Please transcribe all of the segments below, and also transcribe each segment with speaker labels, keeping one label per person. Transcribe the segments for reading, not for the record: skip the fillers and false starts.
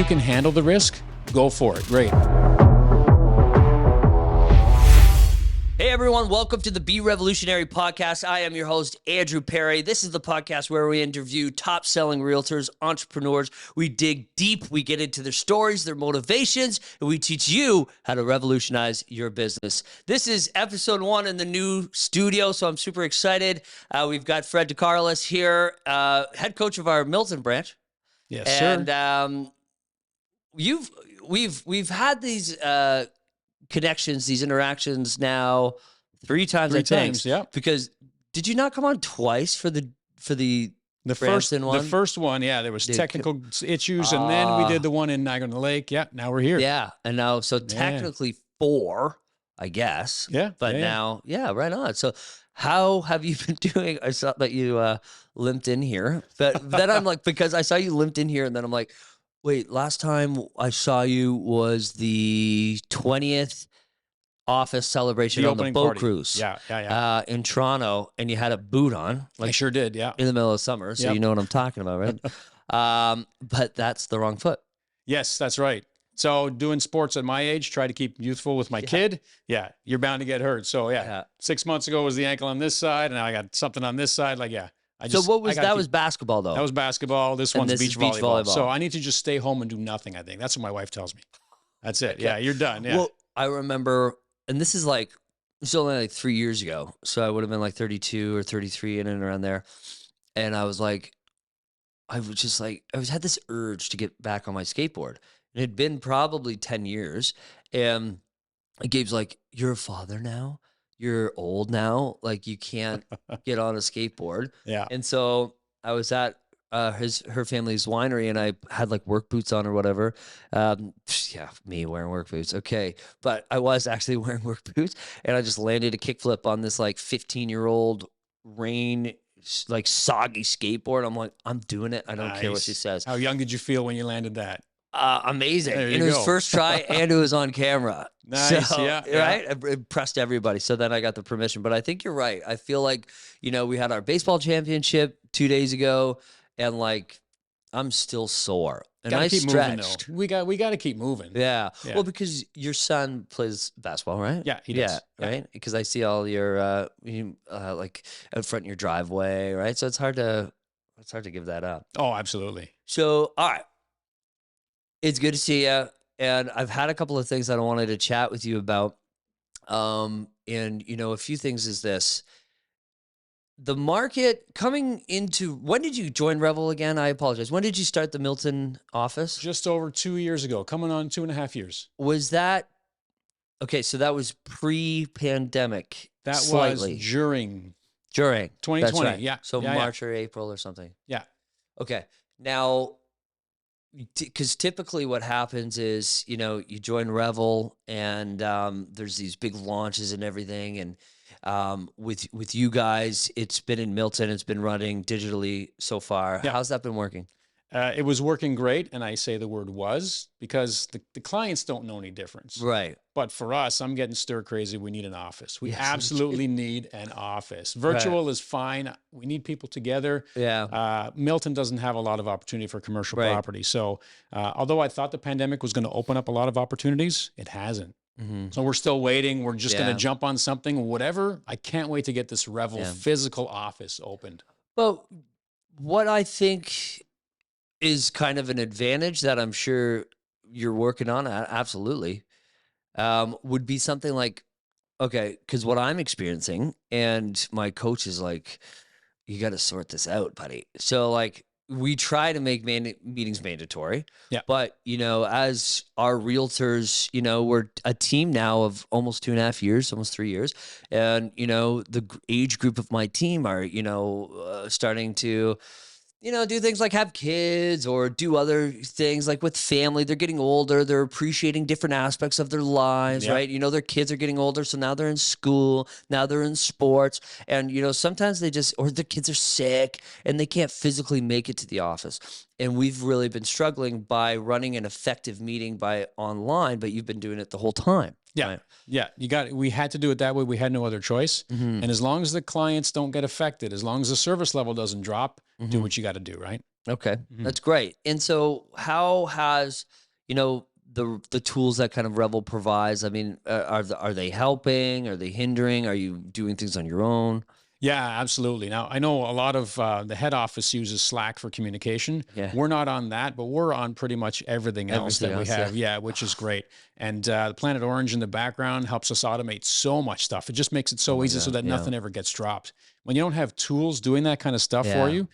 Speaker 1: you can handle the risk, go for it. Great.
Speaker 2: Hey everyone, welcome to the BeREVELutionary podcast. I am your host, Andrew Perry. This is the podcast where we interview top-selling realtors, entrepreneurs. We dig deep, we get into their stories, their motivations, and we teach you how to revolutionize your business. This is episode 1 in the new studio, so I'm super excited. We've got Fred DeCarolis here, head coach of our Milton branch.
Speaker 1: Yes, sir.
Speaker 2: And we've had these connections, these interactions now 3 times.
Speaker 1: Three times, yeah.
Speaker 2: Because did you not come on twice for the Branson one?
Speaker 1: The first one, yeah, there was technical issues, and then we did the one in Niagara-on-the-Lake. Yeah, now we're here.
Speaker 2: Yeah, and now so technically 4, I guess.
Speaker 1: Yeah,
Speaker 2: but now, right on. So how have you been doing? I saw that you limped in here, but then I'm like, because I saw you limped in here, and then I'm like, wait, last time I saw you was the 20th office celebration on the boat cruise.
Speaker 1: Yeah.
Speaker 2: In Toronto, and you had a boot on.
Speaker 1: I sure did, yeah.
Speaker 2: In the middle of summer, so you know what I'm talking about, right? But that's the wrong foot.
Speaker 1: Yes, that's right. So doing sports at my age, try to keep youthful with my kid. Yeah, you're bound to get hurt. So 6 months ago was the ankle on this side, and now I got something on this side. That was
Speaker 2: basketball though.
Speaker 1: That was basketball. This one's beach volleyball. So I need to just stay home and do nothing, I think. That's what my wife tells me. That's it. Yeah, you're done. Yeah.
Speaker 2: Well, I remember, and this is only like 3 years ago. So I would have been like 32 or 33 in and around there. And I was like, I had this urge to get back on my skateboard. It had been probably 10 years. And Gabe's like, you're a father now. You're old now, like you can't get on a skateboard.
Speaker 1: Yeah.
Speaker 2: And so I was at her family's winery, and I had like work boots on or whatever. Me wearing work boots. Okay. But I was actually wearing work boots, and I just landed a kickflip on this like 15-year-old rain, like soggy skateboard. I'm like, I'm doing it. I don't care what she says.
Speaker 1: How young did you feel when you landed that?
Speaker 2: Amazing. It was first try, and it was on camera.
Speaker 1: Nice.
Speaker 2: So,
Speaker 1: yeah.
Speaker 2: Right. I impressed everybody. So then I got the permission. But I think you're right. I feel like, we had our baseball championship 2 days ago, and like I'm still sore. And I stretched.
Speaker 1: Moving, though. We got to keep moving.
Speaker 2: Yeah. Well, because your son plays basketball, right?
Speaker 1: Yeah, he does.
Speaker 2: Yeah, right. Because I see all your like out front in your driveway, right? So it's hard to give that up.
Speaker 1: Oh, absolutely.
Speaker 2: So all right. It's good to see you, and I've had a couple of things that I wanted to chat with you about. And a few things is this: the market coming into. When did you join REVEL again? I apologize. When did you start the Milton office?
Speaker 1: Just over 2 years ago, coming on 2.5 years.
Speaker 2: Was that okay? So that was pre-pandemic.
Speaker 1: That
Speaker 2: slightly.
Speaker 1: was during
Speaker 2: 2020.
Speaker 1: That's right.
Speaker 2: Yeah. So March or April or something.
Speaker 1: Yeah.
Speaker 2: Okay. Now, because typically what happens is, you join REVEL, and there's these big launches and everything. And with you guys, it's been in Milton. It's been running digitally so far. Yeah. How's that been working?
Speaker 1: It was working great, and I say the word was because the clients don't know any difference.
Speaker 2: Right.
Speaker 1: But for us, I'm getting stir crazy. We need an office. We absolutely need an office. Virtual is fine. We need people together.
Speaker 2: Yeah.
Speaker 1: Milton doesn't have a lot of opportunity for commercial property. So although I thought the pandemic was going to open up a lot of opportunities, it hasn't. Mm-hmm. So we're still waiting. We're just going to jump on something, whatever. I can't wait to get this REVEL physical office opened.
Speaker 2: Well, what I think is kind of an advantage that I'm sure you're working on, absolutely, would be something like, okay, because what I'm experiencing, and my coach is like, you got to sort this out, buddy. So like, we try to make meetings mandatory, but as our realtors, we're a team now of almost 2.5 years, almost 3 years, and the age group of my team are starting to do things like have kids or do other things like with family. They're getting older. They're appreciating different aspects of their lives, right? Their kids are getting older. So now they're in school. Now they're in sports. And, sometimes or their kids are sick and they can't physically make it to the office. And we've really been struggling by running an effective meeting by online, but you've been doing it the whole time.
Speaker 1: Yeah.
Speaker 2: Right?
Speaker 1: Yeah. We had to do it that way. We had no other choice. Mm-hmm. And as long as the clients don't get affected, as long as the service level doesn't drop, do what you got to do, right?
Speaker 2: Okay, that's great. And so, how has the tools that kind of Revel provides? I mean, are they helping? Are they hindering? Are you doing things on your own?
Speaker 1: Yeah, absolutely. Now, I know a lot of the head office uses Slack for communication.
Speaker 2: Yeah,
Speaker 1: We're not on that, but we're on pretty much everything else
Speaker 2: everything
Speaker 1: that we
Speaker 2: else. Yeah.
Speaker 1: have. Yeah, which is great. And Planet Orange in the background helps us automate so much stuff. It just makes it
Speaker 2: Oh
Speaker 1: so
Speaker 2: my
Speaker 1: easy so
Speaker 2: God.
Speaker 1: that
Speaker 2: Yeah.
Speaker 1: nothing ever gets dropped. When you don't have tools doing that kind of stuff for
Speaker 2: Yeah.
Speaker 1: you,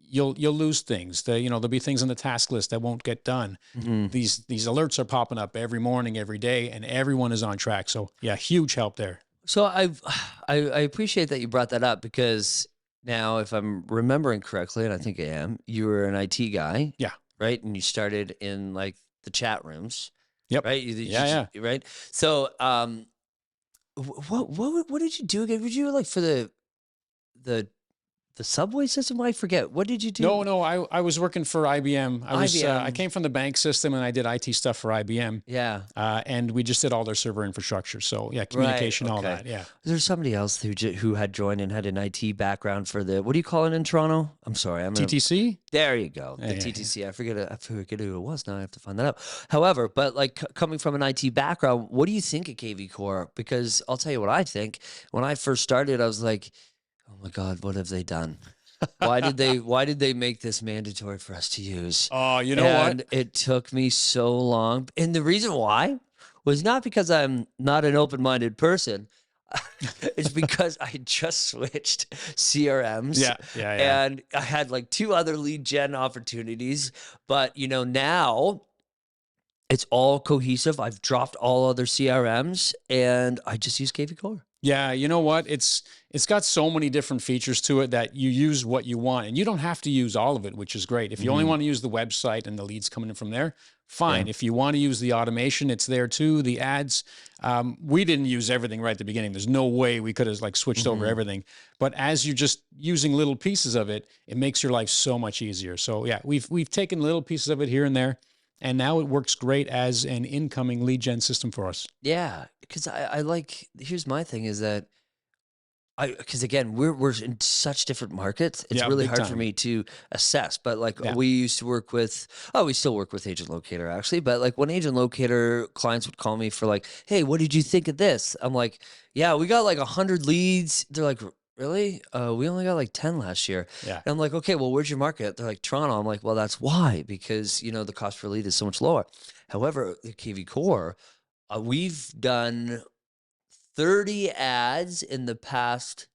Speaker 1: you'll lose things. There'll be things on the task list that won't get done.
Speaker 2: Hmm.
Speaker 1: These alerts are popping up every morning, every day, and everyone is on track. So yeah, huge help there.
Speaker 2: So I appreciate that you brought that up because now, if I'm remembering correctly, and I think I am, you were an IT guy,
Speaker 1: Yeah.
Speaker 2: right? And you started in like the chat rooms,
Speaker 1: Yep.
Speaker 2: right?
Speaker 1: Yeah.
Speaker 2: Right. So, what did you do again? Would you like for the the subway system? I forget. What did you do?
Speaker 1: No, I was working for IBM. I
Speaker 2: IBM.
Speaker 1: came from the bank system and I did IT stuff for IBM.
Speaker 2: Yeah.
Speaker 1: And we just did all their server infrastructure. So yeah,
Speaker 2: Right.
Speaker 1: communication, all
Speaker 2: Okay.
Speaker 1: that. Yeah.
Speaker 2: There's somebody else who had joined and had an IT background for the, what do you call it in Toronto? I'm sorry.
Speaker 1: TTC.
Speaker 2: There you go.
Speaker 1: Yeah,
Speaker 2: The
Speaker 1: yeah,
Speaker 2: TTC. I forget who it was. Now I have to find that out. However, but like coming from an IT background, what do you think of KV Core? Because I'll tell you what I think. When I first started, I was like, oh my God, what have they done? Why did they make this mandatory for us to use?
Speaker 1: Oh, you know
Speaker 2: And
Speaker 1: what?
Speaker 2: it took me so long. And the reason why was not because I'm not an open-minded person. It's because I had just switched CRMs.
Speaker 1: Yeah.
Speaker 2: And I had like 2 other lead gen opportunities. But now it's all cohesive. I've dropped all other CRMs and I just use KV Core.
Speaker 1: Yeah, you know what? It's got so many different features to it that you use what you want, and you don't have to use all of it, which is great. If you only want to use the website and the leads coming in from there, fine.
Speaker 2: Yeah.
Speaker 1: If you want to use the automation, it's there too. The ads, we didn't use everything right at the beginning. There's no way we could have like switched over everything. But as you're just using little pieces of it, it makes your life so much easier. So yeah, we've taken little pieces of it here and there, and now it works great as an incoming lead gen system for us.
Speaker 2: Yeah, because I like. Here's my thing is that because again we're in such different markets. It's
Speaker 1: Yeah,
Speaker 2: really
Speaker 1: big
Speaker 2: hard for
Speaker 1: time.
Speaker 2: me to assess. But like
Speaker 1: Yeah.
Speaker 2: we used to work with. Oh, we still work with Agent Locator actually. But like when Agent Locator clients would call me for like, hey, what did you think of this? I'm like, yeah, we got like 100 leads. They're like, really? We only got like 10 last year.
Speaker 1: Yeah.
Speaker 2: And I'm like, okay, well, where's your market? They're like, Toronto. I'm like, well, that's why, because the cost per lead is so much lower. However, the KV Core, we've done 30 ads in the past,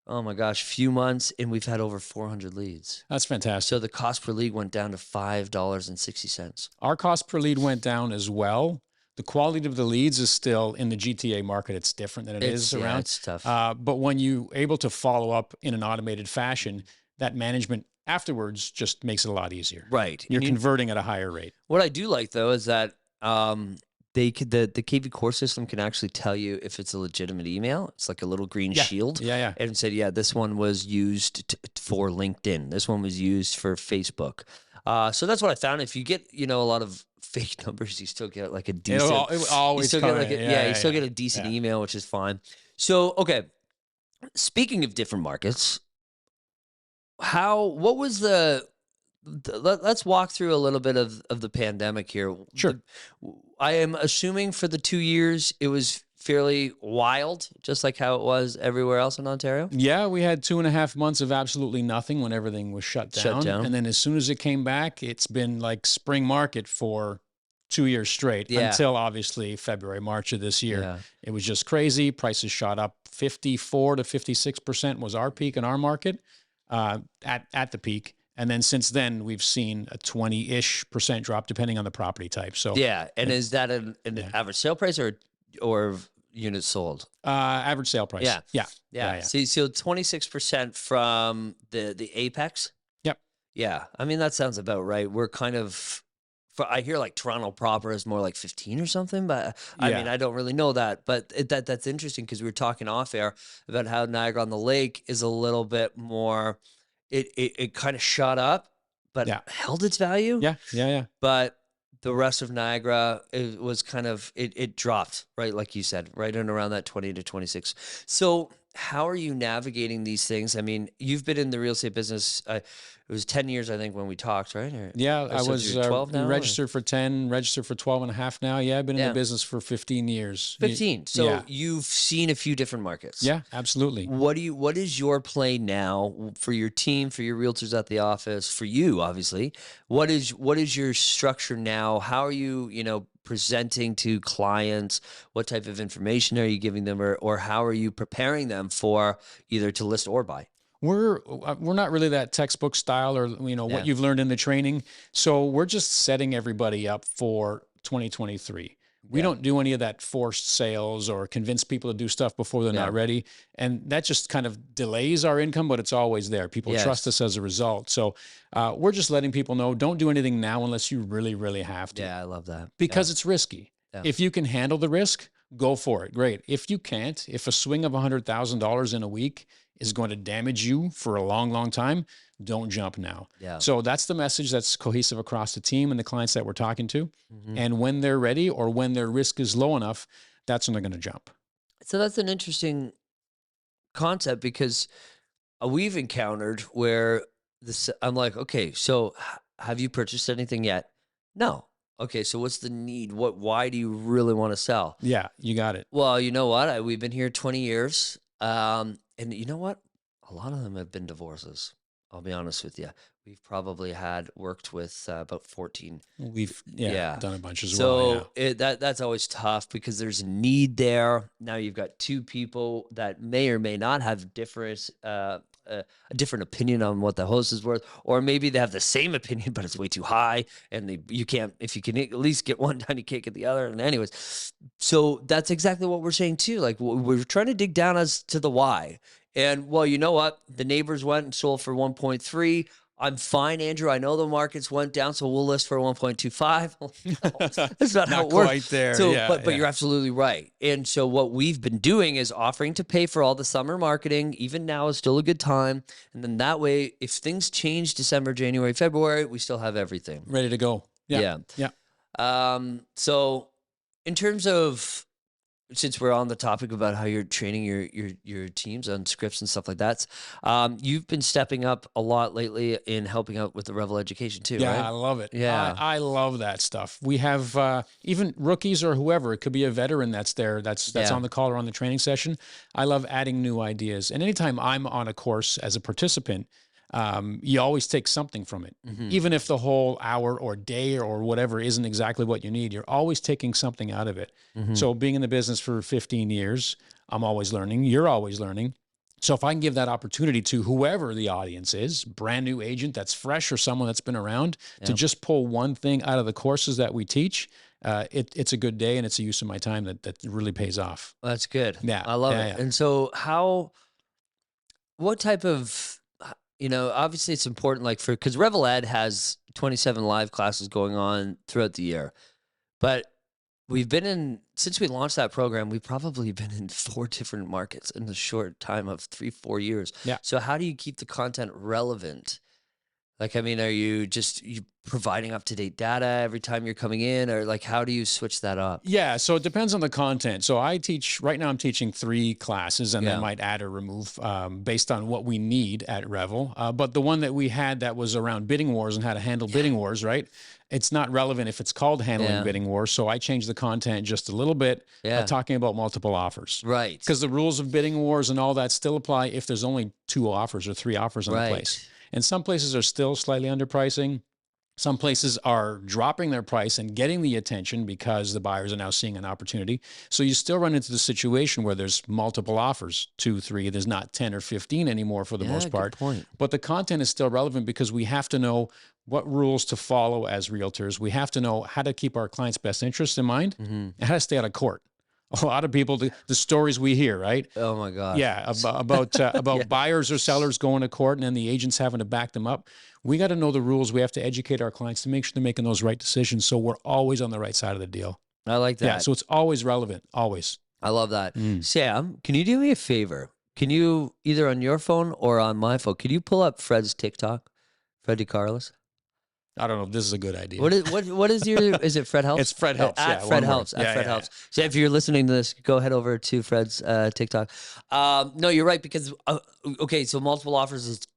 Speaker 2: oh my gosh, few months, and we've had over 400 leads.
Speaker 1: That's fantastic.
Speaker 2: So the cost per lead went down to $5.60.
Speaker 1: Our cost per lead went down as well. The quality of the leads is still in the GTA market. It's different than it is around.
Speaker 2: It's tough.
Speaker 1: But when you able to follow up in an automated fashion, that management afterwards just makes it a lot easier.
Speaker 2: Right.
Speaker 1: You're converting at a higher rate.
Speaker 2: What I do like though is that the KV Core system can actually tell you if it's a legitimate email. It's like a little green shield.
Speaker 1: Yeah.
Speaker 2: And it said, yeah, this one was used for LinkedIn. This one was used for Facebook. So that's what I found. If you get, a lot of fake numbers, you still get like a decent.
Speaker 1: It always
Speaker 2: you still get like
Speaker 1: you
Speaker 2: still get a decent email, which is fine. So okay, speaking of different markets, what was let's walk through a little bit of the pandemic here.
Speaker 1: Sure.
Speaker 2: I am assuming for the 2 years it was fairly wild, just like how it was everywhere else in Ontario.
Speaker 1: Yeah, we had 2.5 months of absolutely nothing when everything was shut down. And then as soon as it came back, it's been like spring market for 2 years straight until obviously February, March of this year.
Speaker 2: Yeah.
Speaker 1: It was just crazy. Prices shot up 54 to 56% was our peak in our market at the peak. And then since then, we've seen a 20-ish% drop, depending on the property type. So
Speaker 2: yeah, and is that an average sale price or units sold?
Speaker 1: Average sale price.
Speaker 2: Yeah. See, so 26% from the apex.
Speaker 1: Yep.
Speaker 2: Yeah, I mean that sounds about right. We're kind of. I hear like Toronto proper is more like 15 or something, but I mean, I don't really know that. But that's interesting because we were talking off air about how Niagara on the Lake is a little bit more. It kind of shot up, but held its value.
Speaker 1: Yeah.
Speaker 2: But the rest of Niagara, it was kind of it dropped, right? Like you said, right in around that 20 to 26. So how are you navigating these things? I mean, you've been in the real estate business. It was 10 years, I think, when we talked, right?
Speaker 1: Yeah, I
Speaker 2: so
Speaker 1: was
Speaker 2: you're 12 now?
Speaker 1: registered for 10, registered for 12 and a half now. Yeah, I've been in the
Speaker 2: Yeah.
Speaker 1: business for 15 years.
Speaker 2: 15. So
Speaker 1: Yeah.
Speaker 2: you've seen a few different markets.
Speaker 1: Yeah, absolutely.
Speaker 2: What is your play now for your team, for your realtors at the office, for you, obviously? What is your structure now? How are you, presenting to clients? What type of information are you giving them, or how are you preparing them for either to list or buy?
Speaker 1: We're not really that textbook style or what you've learned in the training. So we're just setting everybody up for 2023. We don't do any of that forced sales or convince people to do stuff before they're not ready. And that just kind of delays our income, but it's always there. People trust us as a result. So we're just letting people know, don't do anything now unless you really, really have to.
Speaker 2: Yeah, I love that.
Speaker 1: Because it's risky. Yeah. If you can handle the risk, go for it. Great. If you can't, if a swing of $100,000 in a week is going to damage you for a long, long time, don't jump now. Yeah. So that's the message that's cohesive across the team and the clients that we're talking to. Mm-hmm. And when they're ready or when their risk is low enough, that's when they're going to jump.
Speaker 2: So that's an interesting concept, because we've encountered where I'm like, okay, so have you purchased anything yet? No. Okay, so what's the need? Why do you really want to sell?
Speaker 1: Yeah, you got it.
Speaker 2: Well, you know what? We've been here 20 years. And you know what? A lot of them have been divorces. I'll be honest with you. We've probably worked with about 14.
Speaker 1: We've done a bunch as well.
Speaker 2: So that's always tough because there's a need there. Now you've got two people that may or may not have a different opinion on what the host is worth, or maybe they have the same opinion, but it's way too high. And you can't, if you can at least get one done, you can't get the other. And anyways, so that's exactly what we're saying too. Like, we're trying to dig down as to the why. And well, you know what? The neighbors went and sold for 1.3. I'm fine, Andrew. I know the markets went down, so we'll list for 1.25. That's not how it works.
Speaker 1: Quite there.
Speaker 2: So, but you're absolutely right. And so what we've been doing is offering to pay for all the summer marketing. Even now is still a good time. And then that way, if things change December, January, February, we still have everything
Speaker 1: ready to go. Yeah.
Speaker 2: So in terms of, since we're on the topic about how you're training your teams on scripts and stuff like that, you've been stepping up a lot lately in helping out with the REVEL education too,
Speaker 1: right?
Speaker 2: I
Speaker 1: love it.
Speaker 2: Yeah.
Speaker 1: I love that stuff. We have even rookies or whoever, it could be a veteran that's there, that's on the call or on the training session. I love adding new ideas. And anytime I'm on a course as a participant, you always take something from it. Mm-hmm. Even if the whole hour or day or whatever isn't exactly what you need, you're always taking something out of it. Mm-hmm. So being in the business for 15 years, I'm always learning. You're always learning. So if I can give that opportunity to whoever the audience is, brand new agent that's fresh or someone that's been around, to just pull one thing out of the courses that we teach, it's a good day and it's a use of my time that really pays off.
Speaker 2: Well, that's good.
Speaker 1: Yeah.
Speaker 2: I love it. Yeah. And so what type of, obviously it's important, like because REVEL Ed has 27 live classes going on throughout the year, but since we launched that program, we've probably been in 4 different markets in the short time of 3-4 years. Yeah. So how do you keep the content relevant? Like, I mean, are you providing up-to-date data every time you're coming in, or like, how do you switch that up?
Speaker 1: Yeah, so it depends on the content. So right now I'm teaching 3 classes, and I might add or remove based on what we need at REVEL. But the one that we had that was around bidding wars and how to handle bidding wars, right? It's not relevant if it's called handling bidding wars. So I changed the content just a little bit, talking about multiple offers.
Speaker 2: Right.
Speaker 1: Because the rules of bidding wars and all that still apply if there's only 2 offers or 3 offers on a place. And some places are still slightly underpricing. Some places are dropping their price and getting the attention because the buyers are now seeing an opportunity. So you still run into the situation where there's multiple offers, 2, 3. There's not 10 or 15 anymore for the most part.
Speaker 2: Good point.
Speaker 1: But the content is still relevant because we have to know what rules to follow as realtors. We have to know how to keep our clients' best interests in mind and how to stay out of court. A lot of people, the stories we hear, right?
Speaker 2: Oh my God.
Speaker 1: Yeah, about buyers or sellers going to court and then the agents having to back them up. We got to know the rules. We have to educate our clients to make sure they're making those right decisions, so we're always on the right side of the deal.
Speaker 2: I like that.
Speaker 1: Yeah, so it's always relevant, always.
Speaker 2: I love that. Sam, can you do me a favor? Can you, either on your phone or on my phone, can you pull up Fred's TikTok, Fred DeCarolis?
Speaker 1: I don't know if this is a good idea.
Speaker 2: What is your, is it Fred Helps?
Speaker 1: It's Fred Helps.
Speaker 2: At Fred Helps. At Fred Helps. So if you're listening to this, go head over to Fred's TikTok. No, you're right, because, okay, so multiple offers is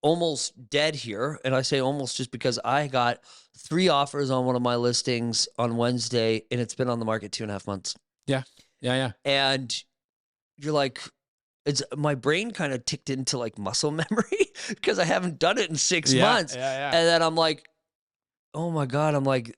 Speaker 2: almost dead here. And I say almost just because I got 3 offers on one of my listings on Wednesday, and it's been on the market 2.5 months.
Speaker 1: Yeah.
Speaker 2: And you're like, my brain kind of ticked into like muscle memory because I haven't done it in 6 months. And then I'm like, oh my God. I'm like,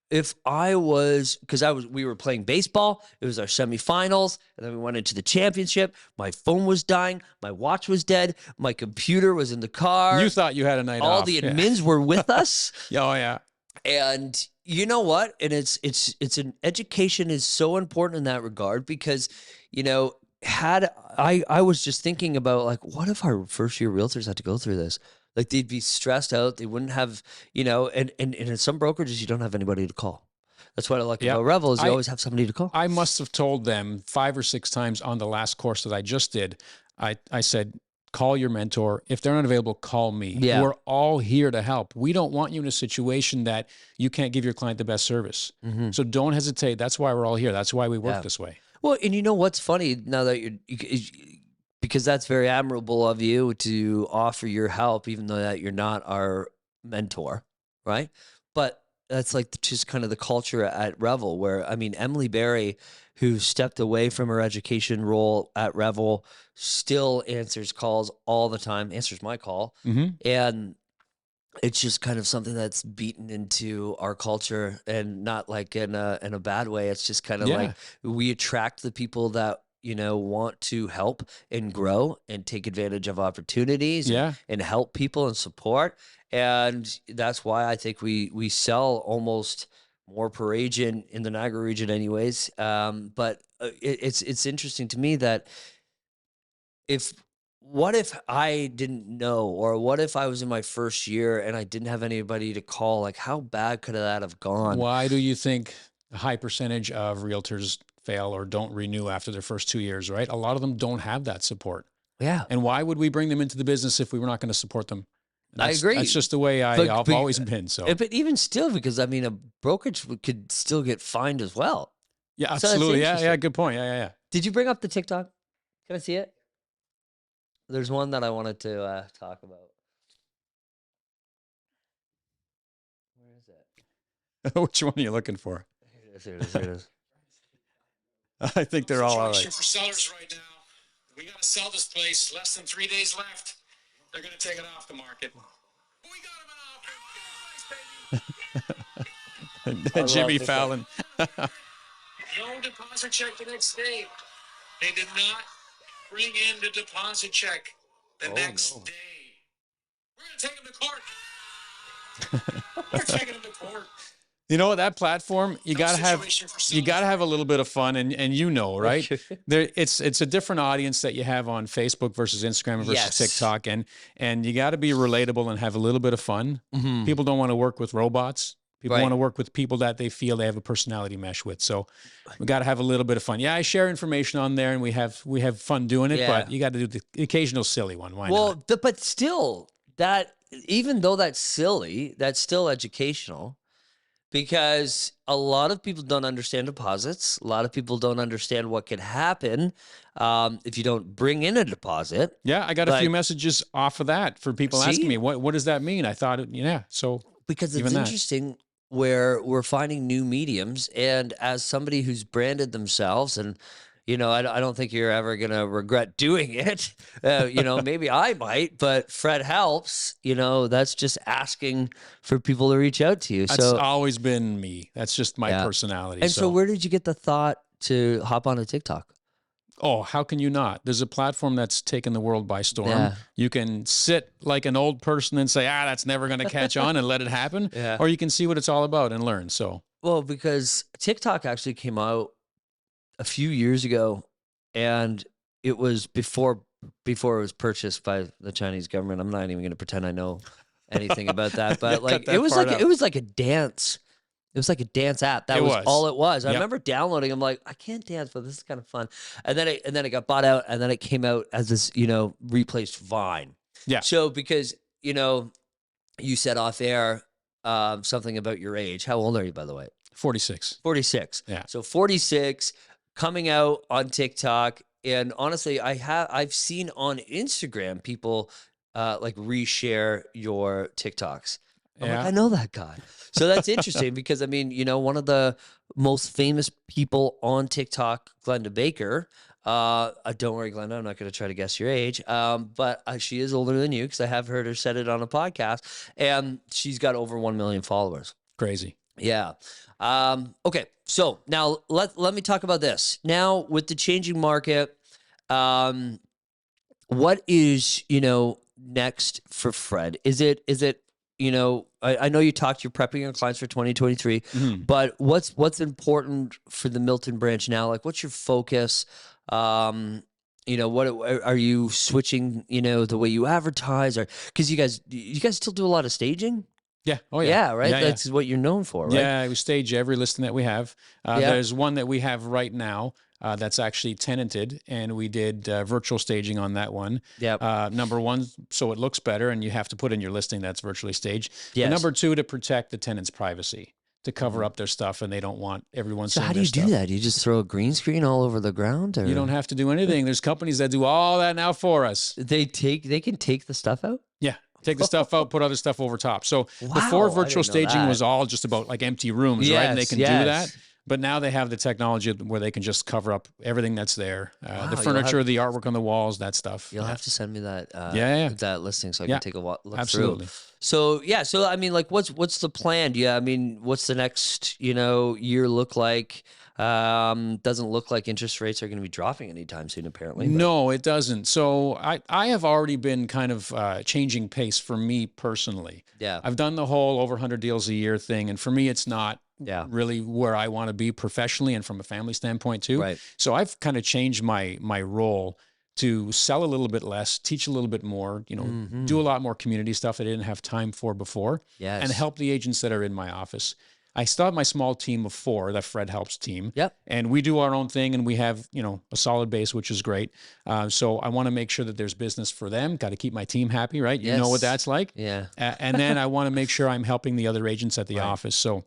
Speaker 2: if I was, because we were playing baseball, it was our semifinals, and then we went into the championship. My phone was dying, my watch was dead, my computer was in the car.
Speaker 1: You thought you had a night off.
Speaker 2: All the admins were with us.
Speaker 1: Oh yeah.
Speaker 2: And you know what? And it's an education is so important in that regard, because, you know, I was just thinking about, like, what if our first year realtors had to go through this? Like, they'd be stressed out. They wouldn't have, you know, and in some brokerages, you don't have anybody to call. That's what I like about Revel, is you always have somebody to call.
Speaker 1: I must have told them 5 or 6 times on the last course that I just did. I said, call your mentor. If they're not available, call me.
Speaker 2: Yeah.
Speaker 1: We're all here to help. We don't want you in a situation that you can't give your client the best service. So don't hesitate. That's why we're all here. That's why we work this way.
Speaker 2: Well, and you know what's funny now that because that's very admirable of you to offer your help, even though that you're not our mentor, right? But that's like just kind of the culture at Revel, where, I mean, Emily Berry, who stepped away from her education role at Revel, still answers calls all the time, answers my call. And it's just kind of something that's beaten into our culture, and not like in a bad way. It's just kind of like we attract the people that, you know, want to help and grow and take advantage of opportunities and help people and support. And that's why I think we sell almost more per agent in the Niagara region anyways. But it's interesting to me that what if I didn't know, or what if I was in my first year and I didn't have anybody to call? Like, how bad could that have gone?
Speaker 1: Why do you think a high percentage of realtors fail or don't renew after their first 2 years, right? A lot of them don't have that support.
Speaker 2: Yeah.
Speaker 1: And why would we bring them into the business if we were not going to support them?
Speaker 2: I agree.
Speaker 1: That's just the way I've always been. So,
Speaker 2: but even still, because I mean, a brokerage could still get fined as well.
Speaker 1: Yeah, absolutely. Yeah. Good point. Yeah.
Speaker 2: Did you bring up the TikTok? Can I see it? There's one that I wanted to talk about. Where is it?
Speaker 1: Which one are you looking for?
Speaker 2: Here it is.
Speaker 1: I think they're all right.
Speaker 3: For sellers right now, we got to sell this place. Less than 3 days left. They're going to take it off the market. We got them an offer.
Speaker 1: Jimmy Fallon.
Speaker 3: No deposit check the next day. They did not bring in the deposit check the next day. We're going to take them to court. We're taking them to court.
Speaker 1: You know, that platform, you gotta have a little bit of fun, and you know, right? It's a different audience that you have on Facebook versus Instagram versus TikTok, and you got to be relatable and have a little bit of fun. People don't want to work with robots. People want to work with people that they feel they have a personality mesh with. So we got to have a little bit of fun. Yeah, I share information on there, and we have fun doing it. But you got to do the occasional silly one. Why not?
Speaker 2: But still, that even though that's silly, that's still educational. Because a lot of people don't understand deposits. A lot of people don't understand what could happen if you don't bring in a deposit.
Speaker 1: Yeah, I got a few messages off of that for people asking me, what does that mean? I thought, so.
Speaker 2: Because it's interesting where we're finding new mediums. And as somebody who's branded themselves, and, you know, I don't think you're ever going to regret doing it. You know, maybe I might, but Fred Helps, you know, that's just asking for people to reach out to you.
Speaker 1: That's always been me. That's just my personality.
Speaker 2: And so where did you get the thought to hop on a TikTok?
Speaker 1: Oh, how can you not? There's a platform that's taken the world by storm.
Speaker 2: Yeah.
Speaker 1: You can sit like an old person and say, that's never going to catch on, and let it happen. Or you can see what it's all about and learn. So,
Speaker 2: well, because TikTok actually came out a few years ago, and it was before it was purchased by the Chinese government. I'm not even going to pretend I know anything about that, but it was like a dance. It was like a dance app. That was all it was. I remember downloading. I'm like, I can't dance, but this is kind of fun. And then it got bought out, and then it came out as this, you know, replaced Vine.
Speaker 1: Yeah.
Speaker 2: So because, you know, you said off air, something about your age. How old are you, by the way?
Speaker 1: 46.
Speaker 2: 46.
Speaker 1: Yeah.
Speaker 2: So 46, coming out on TikTok. And honestly, I've seen on Instagram people like reshare your TikToks. I'm like, I know that guy. So that's interesting because I mean, you know, one of the most famous people on TikTok, Glenda Baker. Don't worry, Glenda, I'm not going to try to guess your age. But she is older than you because I have heard her said it on a podcast, and she's got over 1 million followers.
Speaker 1: Crazy.
Speaker 2: Yeah. Okay. So now let me talk about this. Now with the changing market, what is, you know, next for Fred? Is it, you know, I know you talked, you're prepping your clients for 2023, but what's important for the Milton branch now? Like, what's your focus? You know, what are you switching, you know, the way you advertise, or because you guys still do a lot of staging?
Speaker 1: Yeah. Oh, yeah.
Speaker 2: Yeah, right?
Speaker 1: Yeah,
Speaker 2: That's what you're known for, right?
Speaker 1: Yeah, we stage every listing that we have. There's one that we have right now that's actually tenanted, and we did virtual staging on that one. Number one, so it looks better, and you have to put in your listing that's virtually staged.
Speaker 2: Yes.
Speaker 1: But number two, to protect the tenant's privacy, to cover up their stuff, and they don't want everyone
Speaker 2: So
Speaker 1: seeing
Speaker 2: how do
Speaker 1: their
Speaker 2: you
Speaker 1: stuff.
Speaker 2: do that? Do you just throw a green screen all over the ground? Or?
Speaker 1: You don't have to do anything. There's companies that do all that now for us.
Speaker 2: They can take the stuff out?
Speaker 1: Yeah. Take the stuff out, put other stuff over top. So
Speaker 2: Wow,
Speaker 1: before
Speaker 2: I
Speaker 1: virtual
Speaker 2: didn't know
Speaker 1: staging
Speaker 2: that.
Speaker 1: was all just about like empty rooms, right? And they can do that. But now they have the technology where they can just cover up everything that's there.
Speaker 2: Wow,
Speaker 1: the furniture, the artwork on the walls, that stuff.
Speaker 2: You'll have to send me that that listing so I
Speaker 1: Yeah,
Speaker 2: can take a look
Speaker 1: absolutely.
Speaker 2: through. So yeah, so I mean, like, what's the plan? Yeah, I mean, what's the next, you know, year look like? Doesn't look like interest rates are going to be dropping anytime soon, apparently. But.
Speaker 1: No, it doesn't. So I have already been kind of changing pace for me personally.
Speaker 2: Yeah.
Speaker 1: I've done the whole over 100 deals a year thing, and for me, it's not really where I want to be professionally and from a family standpoint too.
Speaker 2: Right.
Speaker 1: So I've kind of changed my role to sell a little bit less, teach a little bit more, you know, do a lot more community stuff that I didn't have time for before, and help the agents that are in my office. I still have my small team of 4, the FredHelps Team.
Speaker 2: Yep.
Speaker 1: And we do our own thing, and we have, you know, a solid base, which is great. So I want to make sure that there's business for them. Got to keep my team happy, right? You know what that's like.
Speaker 2: Yeah.
Speaker 1: And then I want to make sure I'm helping the other agents at the office. So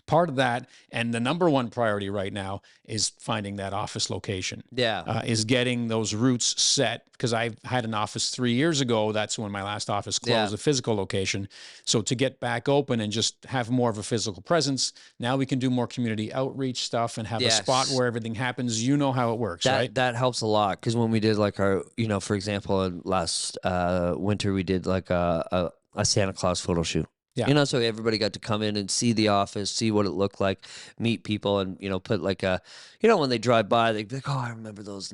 Speaker 1: part of that, and the number one priority right now, is finding that office location.
Speaker 2: Yeah.
Speaker 1: Is getting those routes set, because I had an office 3 years ago. That's when my last office closed, the physical location. So to get back open and just have more of a physical presence, now we can do more community outreach stuff and have a spot where everything happens. You know how it works, right?
Speaker 2: That helps a lot, because when we did like our, you know, for example, last winter we did like a Santa Claus photo shoot.
Speaker 1: Yeah.
Speaker 2: You know, so everybody got to come in and see the office, see what it looked like, meet people, and, you know, put like a, you know, when they drive by, they'd be like, oh, I remember those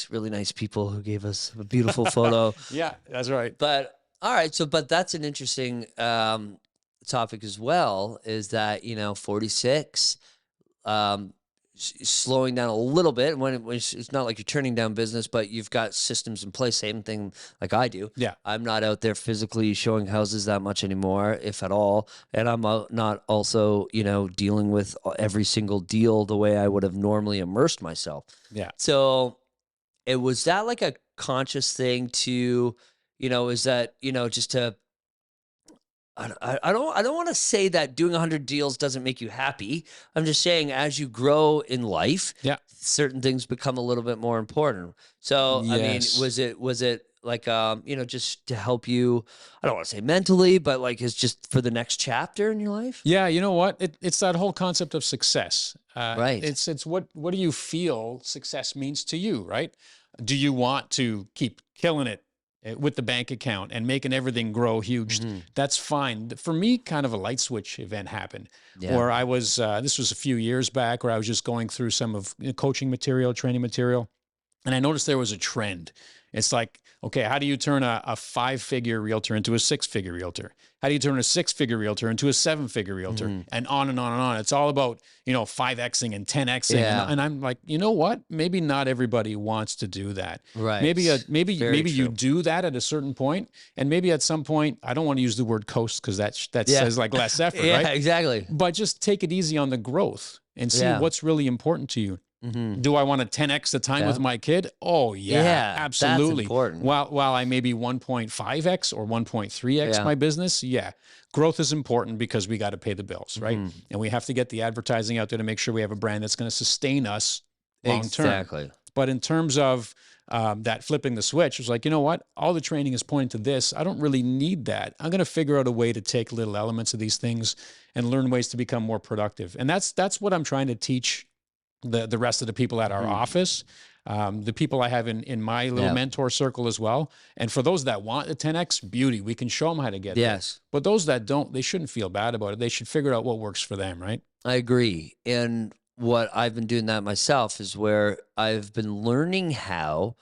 Speaker 2: really nice people who gave us a beautiful photo.
Speaker 1: Yeah, that's right.
Speaker 2: But all right. So, but that's an interesting topic as well, is that, you know, 46, slowing down a little bit when it's not like you're turning down business, but you've got systems in place. Same thing like I do.
Speaker 1: Yeah.
Speaker 2: I'm not out there physically showing houses that much anymore, if at all. And I'm not also, you know, dealing with every single deal the way I would have normally immersed myself.
Speaker 1: Yeah.
Speaker 2: So was that like a conscious thing to, you know, is that, you know, just to, I don't want to say that doing 100 deals doesn't make you happy. I'm just saying, as you grow in life, certain things become a little bit more important. So, I mean, was it like, you know, just to help you, I don't want to say mentally, but like, it's just for the next chapter in your life?
Speaker 1: Yeah. You know what? It's that whole concept of success.
Speaker 2: Right.
Speaker 1: It's what do you feel success means to you, right? Do you want to keep killing it with the bank account and making everything grow huge? That's fine. For me, kind of a light switch event happened where I was, this was a few years back, where I was just going through some of coaching material, training material. And I noticed there was a trend. It's like, okay, how do you turn a 5-figure realtor into a 6-figure realtor? How do you turn a 6-figure realtor into a 7-figure realtor? And on and on and on. It's all about, you know, 5Xing and 10Xing. And I'm like, you know what? Maybe not everybody wants to do that.
Speaker 2: Right.
Speaker 1: Maybe
Speaker 2: Very
Speaker 1: you
Speaker 2: true.
Speaker 1: do that at a certain point, and maybe at some point, I don't want to use the word coast, because that says like less effort,
Speaker 2: Yeah,
Speaker 1: right?
Speaker 2: exactly.
Speaker 1: But just take it easy on the growth and see what's really important to you. Do I want to 10x the time with my kid? Oh yeah, absolutely.
Speaker 2: That's important.
Speaker 1: While I maybe 1.5x or 1.3x my business, growth is important because we got to pay the bills, right? And we have to get the advertising out there to make sure we have a brand that's going to sustain us long term.
Speaker 2: Exactly.
Speaker 1: But in terms of that flipping the switch, it was like, you know what? All the training is pointing to this. I don't really need that. I'm going to figure out a way to take little elements of these things and learn ways to become more productive. And that's what I'm trying to teach the rest of the people at our office, the people I have in my little mentor circle as well. And for those that want the 10X, beauty, we can show them how to get there. But those that don't, they shouldn't feel bad about it. They should figure out what works for them, right?
Speaker 2: I agree. And what I've been doing that myself is where I've been learning how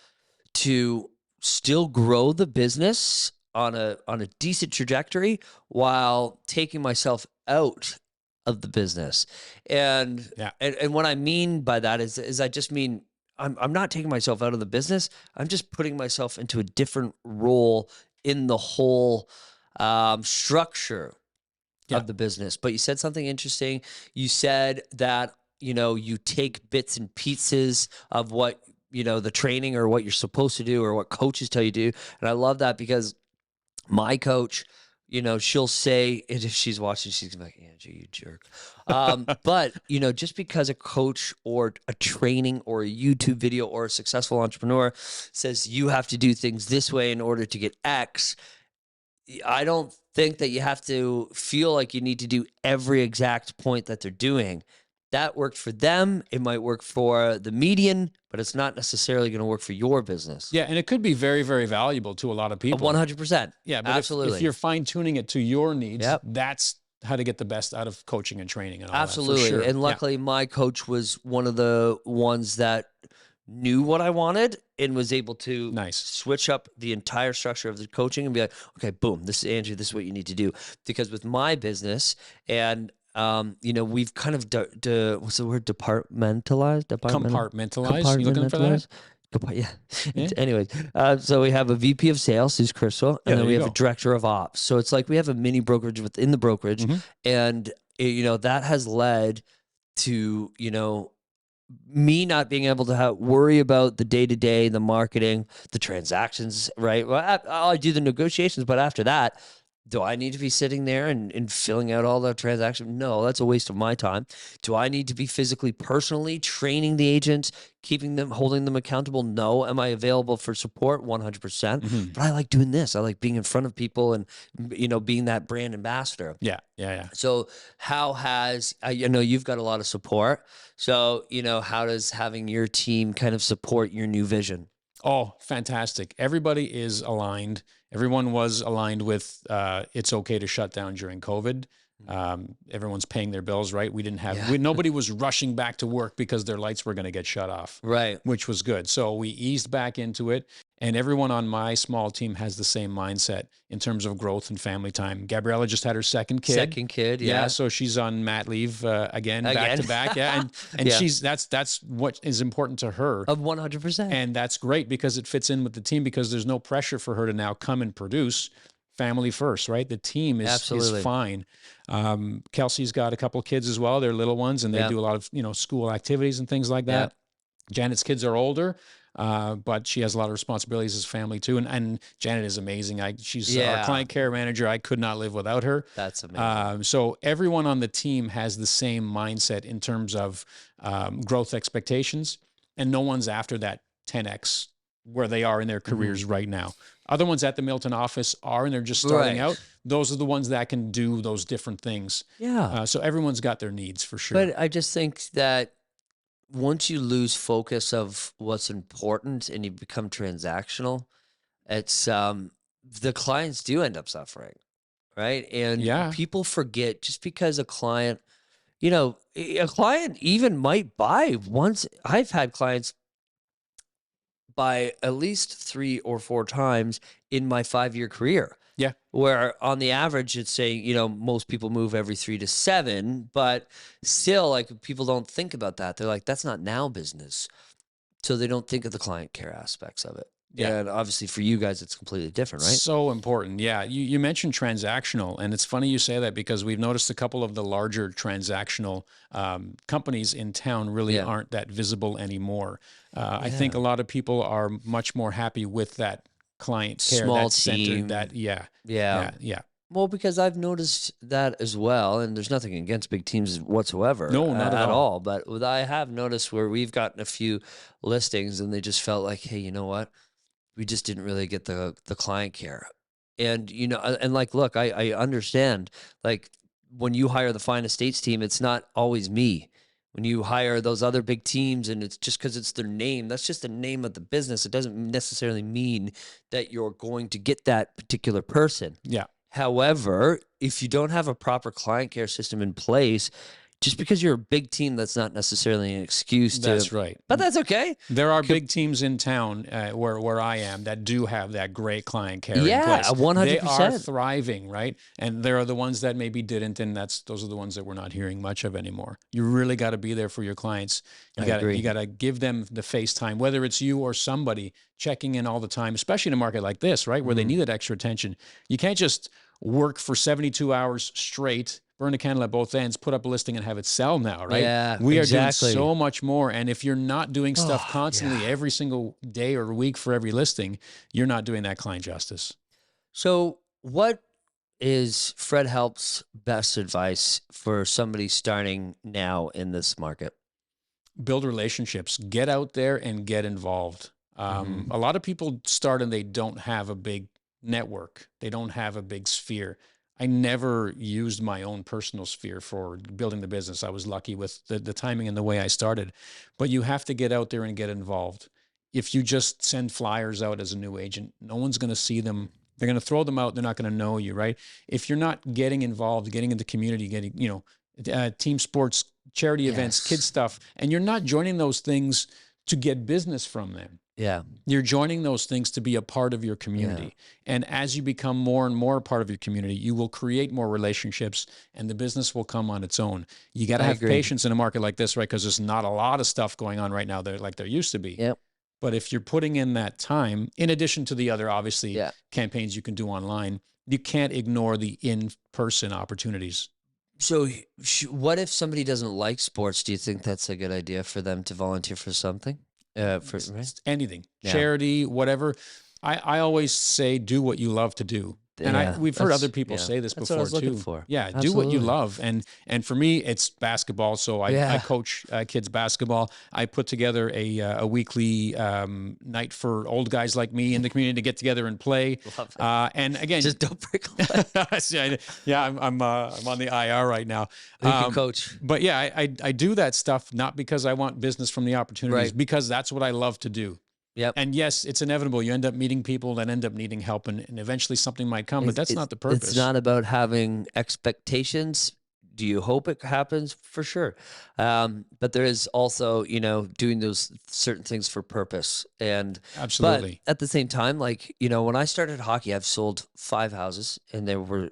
Speaker 2: to still grow the business on a decent trajectory while taking myself out of the business. And what I mean by that is I just mean I'm not taking myself out of the business. I'm just putting myself into a different role in the whole structure of the business. But you said something interesting. You said that, you take bits and pieces of what, the training or what you're supposed to do or what coaches tell you to do. And I love that because my coach, she'll say, and if she's watching, she's gonna be like, Andrew, you jerk. But, just because a coach or a training or a YouTube video or a successful entrepreneur says you have to do things this way in order to get X, I don't think that you have to feel like you need to do every exact point that they're doing. That worked for them. It might work for the median, but it's not necessarily going to work for your business.
Speaker 1: Yeah, and it could be very, very valuable to a lot of people.
Speaker 2: 100%.
Speaker 1: Yeah, but
Speaker 2: absolutely.
Speaker 1: If you're fine-tuning it to your needs, that's how to get the best out of coaching and training and all
Speaker 2: absolutely.
Speaker 1: that. For sure.
Speaker 2: And luckily, my coach was one of the ones that knew what I wanted and was able to switch up the entire structure of the coaching and be like, okay, boom, this is Andrew, this is what you need to do. Because with my business and we've kind of what's the word? Compartmentalized.
Speaker 1: You looking for that?
Speaker 2: Yeah. Anyways, so we have a VP of sales, who's Crystal, and then we have a director of ops. So it's like we have a mini brokerage within the brokerage, and that has led to me not being able to worry about the day-to-day, the marketing, the transactions. Right. Well, I do the negotiations, but after that, do I need to be sitting there and filling out all the transactions? No, that's a waste of my time. Do I need to be physically, personally training the agents, holding them accountable? No. Am I available for support? 100%. But I like doing this. I like being in front of people and, being that brand ambassador.
Speaker 1: Yeah.
Speaker 2: So how has, you've got a lot of support. So, how does having your team kind of support your new vision?
Speaker 1: Oh, fantastic. Everybody is aligned. Everyone was aligned with it's okay to shut down during COVID. Everyone's paying their bills, right? We didn't have, nobody was rushing back to work because their lights were going to get shut off.
Speaker 2: Right.
Speaker 1: Which was good. So we eased back into it. And everyone on my small team has the same mindset in terms of growth and family time. Gabriella just had her second kid.
Speaker 2: Yeah.
Speaker 1: So she's on mat leave again, back to back. Yeah. And she's, that's what is important to her.
Speaker 2: Of 100%.
Speaker 1: And that's great because it fits in with the team because there's no pressure for her to now come and produce. Family first, right? The team is fine. Kelsey's got a couple of kids as well. They're little ones and they do a lot of, school activities and things like that. Janet's kids are older. But she has a lot of responsibilities as a family too. And Janet is amazing. She's our client care manager. I could not live without her.
Speaker 2: That's amazing.
Speaker 1: So everyone on the team has the same mindset in terms of growth expectations, and no one's after that 10X where they are in their careers right now. Other ones at the Milton office are, and they're just starting out. Those are the ones that can do those different things.
Speaker 2: Yeah.
Speaker 1: So everyone's got their needs for sure.
Speaker 2: But I just think that once you lose focus of what's important and you become transactional, it's the clients do end up suffering, right? And people forget just because a client even might buy once. I've had clients buy at least 3 or 4 times in my 5-year career.
Speaker 1: Yeah.
Speaker 2: Where on the average, it's saying, most people move every 3 to 7, but still, like, people don't think about that. They're like, that's not now business. So they don't think of the client care aspects of it.
Speaker 1: Yeah.
Speaker 2: And obviously for you guys, it's completely different, right?
Speaker 1: So important. Yeah. You mentioned transactional, and it's funny you say that because we've noticed a couple of the larger transactional companies in town really aren't that visible anymore. I think a lot of people are much more happy with that client care,
Speaker 2: Small
Speaker 1: that center,
Speaker 2: team.
Speaker 1: that,
Speaker 2: Yeah.
Speaker 1: yeah.
Speaker 2: Well, because I've noticed that as well, and there's nothing against big teams whatsoever.
Speaker 1: No, not at all.
Speaker 2: But I have noticed where we've gotten a few listings and they just felt like, hey, you know what? We just didn't really get the client care. And, you know, and like, look, I understand, like, when you hire the Fine Estates team, it's not always me. When you hire those other big teams and it's just because it's their name, that's just the name of the business. It doesn't necessarily mean that you're going to get that particular person.
Speaker 1: Yeah.
Speaker 2: However, if you don't have a proper client care system in place, just because you're a big team, that's not necessarily an excuse to.
Speaker 1: That's right.
Speaker 2: But that's okay.
Speaker 1: There are big teams in town where I am that do have that great client care in place.
Speaker 2: Yeah, 100%.
Speaker 1: They are thriving, right? And there are the ones that maybe didn't, and those are the ones that we're not hearing much of anymore. You really got to be there for your clients. You got to give them the face time, whether it's you or somebody checking in all the time, especially in a market like this, right, where they need that extra attention. You can't just work for 72 hours straight, burn a candle at both ends, put up a listing and have it sell now, right?
Speaker 2: Yeah,
Speaker 1: we are
Speaker 2: exactly.
Speaker 1: doing so much more. And if you're not doing stuff constantly every single day or week for every listing, you're not doing that client justice.
Speaker 2: So what is FredHelps' best advice for somebody starting now in this market?
Speaker 1: Build relationships, get out there and get involved. A lot of people start and they don't have a big network. They don't have a big sphere. I never used my own personal sphere for building the business. I was lucky with the timing and the way I started. But you have to get out there and get involved. If you just send flyers out as a new agent, no one's going to see them. They're going to throw them out. They're not going to know you, right? If you're not getting involved, getting into community, getting, team sports, charity events, kids stuff, and you're not joining those things to get business from them.
Speaker 2: Yeah.
Speaker 1: You're joining those things to be a part of your community. And as you become more and more a part of your community, you will create more relationships and the business will come on its own. You got to have patience in a market like this, right? Because there's not a lot of stuff going on right now there like there used to be.
Speaker 2: Yep.
Speaker 1: But if you're putting in that time, in addition to the other, obviously, campaigns you can do online, you can't ignore the in-person opportunities.
Speaker 2: So what if somebody doesn't like sports? Do you think that's a good idea for them to volunteer for something?
Speaker 1: Anything, charity, whatever. I always say, do what you love to do. And we've heard other people say this
Speaker 2: that's
Speaker 1: before
Speaker 2: what I was looking
Speaker 1: too.
Speaker 2: For.
Speaker 1: Yeah,
Speaker 2: Absolutely.
Speaker 1: do what you love. And for me, it's basketball. So I coach kids basketball. I put together a weekly night for old guys like me in the community to get together and play. And again,
Speaker 2: just don't break.
Speaker 1: I'm on the IR right now.
Speaker 2: You can coach.
Speaker 1: But yeah, I do that stuff not because I want business from the opportunities, because that's what I love to do.
Speaker 2: Yep.
Speaker 1: And yes, it's inevitable. You end up meeting people that end up needing help, and eventually something might come, but that's not the purpose.
Speaker 2: It's not about having expectations. Do you hope it happens? For sure. But there is also, doing those certain things for purpose. And
Speaker 1: absolutely.
Speaker 2: But at the same time, like, when I started hockey, I've sold 5 houses and they were,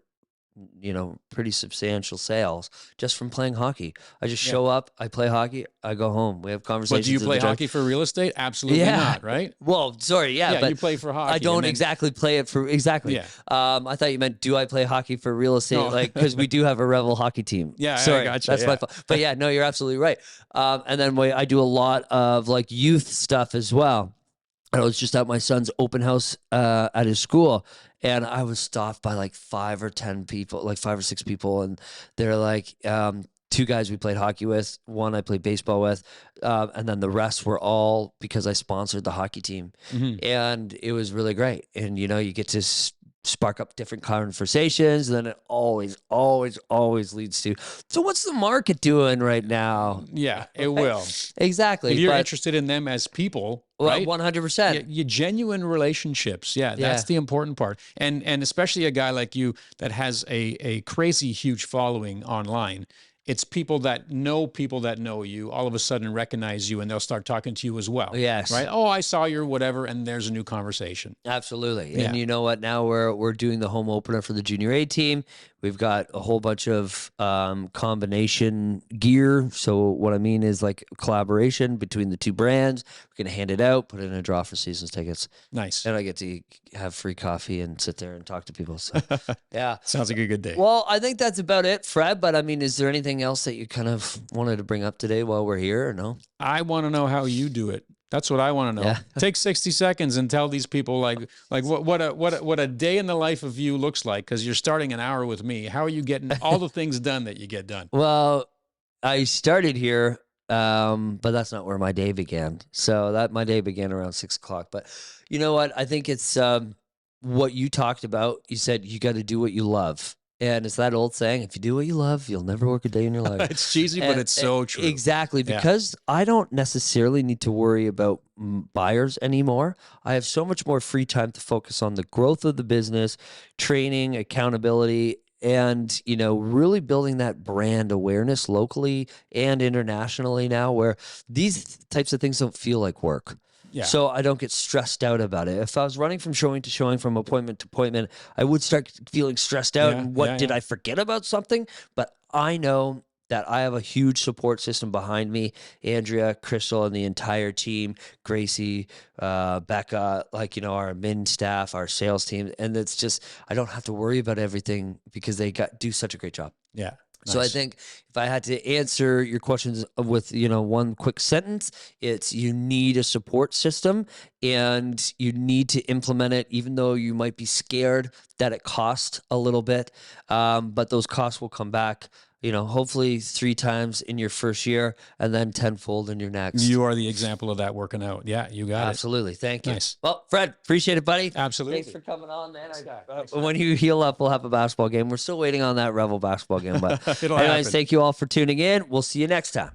Speaker 2: pretty substantial sales just from playing hockey. I just show up, I play hockey, I go home. We have conversations.
Speaker 1: But do you play hockey for real estate? Absolutely not, right?
Speaker 2: Well, sorry, but
Speaker 1: you play for hockey.
Speaker 2: I don't exactly play it for exactly.
Speaker 1: Yeah.
Speaker 2: I thought you meant, do I play hockey for real estate?
Speaker 1: No.
Speaker 2: Like, because we do have a REVEL hockey team.
Speaker 1: Yeah,
Speaker 2: sorry,
Speaker 1: I gotcha.
Speaker 2: That's my fault. But yeah, no, you're absolutely right. And then I do a lot of like youth stuff as well. I was just at my son's open house at his school, and I was stopped by like 5 or 6 people, and they're like, 2 guys we played hockey with, 1 I played baseball with, and then the rest were all because I sponsored the hockey team, and it was really great. And you get to spark up different conversations, and then it always leads to, so what's the market doing right now?
Speaker 1: Yeah, it will.
Speaker 2: Exactly.
Speaker 1: If you're interested in them as people, right?
Speaker 2: 100%.
Speaker 1: You genuine relationships. Yeah, that's the important part. And especially a guy like you that has a crazy huge following online. it's people that know you all of a sudden recognize you, and they'll start talking to you as well.
Speaker 2: Yes.
Speaker 1: Right. Oh, I saw your whatever, and there's a new conversation.
Speaker 2: Absolutely.
Speaker 1: Yeah.
Speaker 2: And you know what? Now we're doing the home opener for the Junior A team. We've got a whole bunch of combination gear. So what I mean is like collaboration between the two brands. We're gonna hand it out, put it in a draw for seasons tickets.
Speaker 1: Nice.
Speaker 2: And I get to have free coffee and sit there and talk to people. So yeah.
Speaker 1: Sounds like a good day.
Speaker 2: Well, I think that's about it, Fred. But I mean, is there anything else that you kind of wanted to bring up today while we're here, or no?
Speaker 1: I want to know how you do it. That's what I want to know.
Speaker 2: Yeah.
Speaker 1: Take 60 seconds and tell these people like what a day in the life of you looks like, because you're starting an hour with me. How are you getting all the things done that you get done?
Speaker 2: Well, I started here, but that's not where my day began. So that my day began around 6 o'clock. But you know what? I think it's what you talked about. You said you got to do what you love. And it's that old saying, if you do what you love, you'll never work a day in your life.
Speaker 1: It's cheesy, but it's so true.
Speaker 2: Exactly.
Speaker 1: Yeah.
Speaker 2: Because I don't necessarily need to worry about buyers anymore. I have so much more free time to focus on the growth of the business, training, accountability, and, you know, really building that brand awareness locally and internationally now, where these types of things don't feel like work.
Speaker 1: Yeah.
Speaker 2: So I don't get stressed out about it. If I was running from showing to showing, from appointment to appointment, I would start feeling stressed out.
Speaker 1: Yeah,
Speaker 2: And what
Speaker 1: yeah,
Speaker 2: did
Speaker 1: yeah.
Speaker 2: I forget about something? But I know that I have a huge support system behind me. Andrea, Crystal, and the entire team, Gracie, Becca, like, you know, our admin staff, our sales team. And it's just, I don't have to worry about everything because they do such a great job.
Speaker 1: Yeah.
Speaker 2: So I
Speaker 1: Nice.
Speaker 2: think if I had to answer your questions with, you know, one quick sentence, it's you need a support system and you need to implement it, even though you might be scared that it costs a little bit. But those costs will come back, you know, hopefully 3 times in your first year and then tenfold in your next.
Speaker 1: You are the example of that working out. Yeah, you got
Speaker 2: Absolutely. Thank you.
Speaker 1: Nice.
Speaker 2: Well, Fred, appreciate it, buddy.
Speaker 1: it. Absolutely.
Speaker 2: Thanks for coming on, man.
Speaker 1: Thanks,
Speaker 2: When you heal up, we'll have a basketball game. We're still waiting on that Revel basketball game. But
Speaker 1: It'll
Speaker 2: anyways,
Speaker 1: happen.
Speaker 2: thank you all for tuning in. We'll see you next time.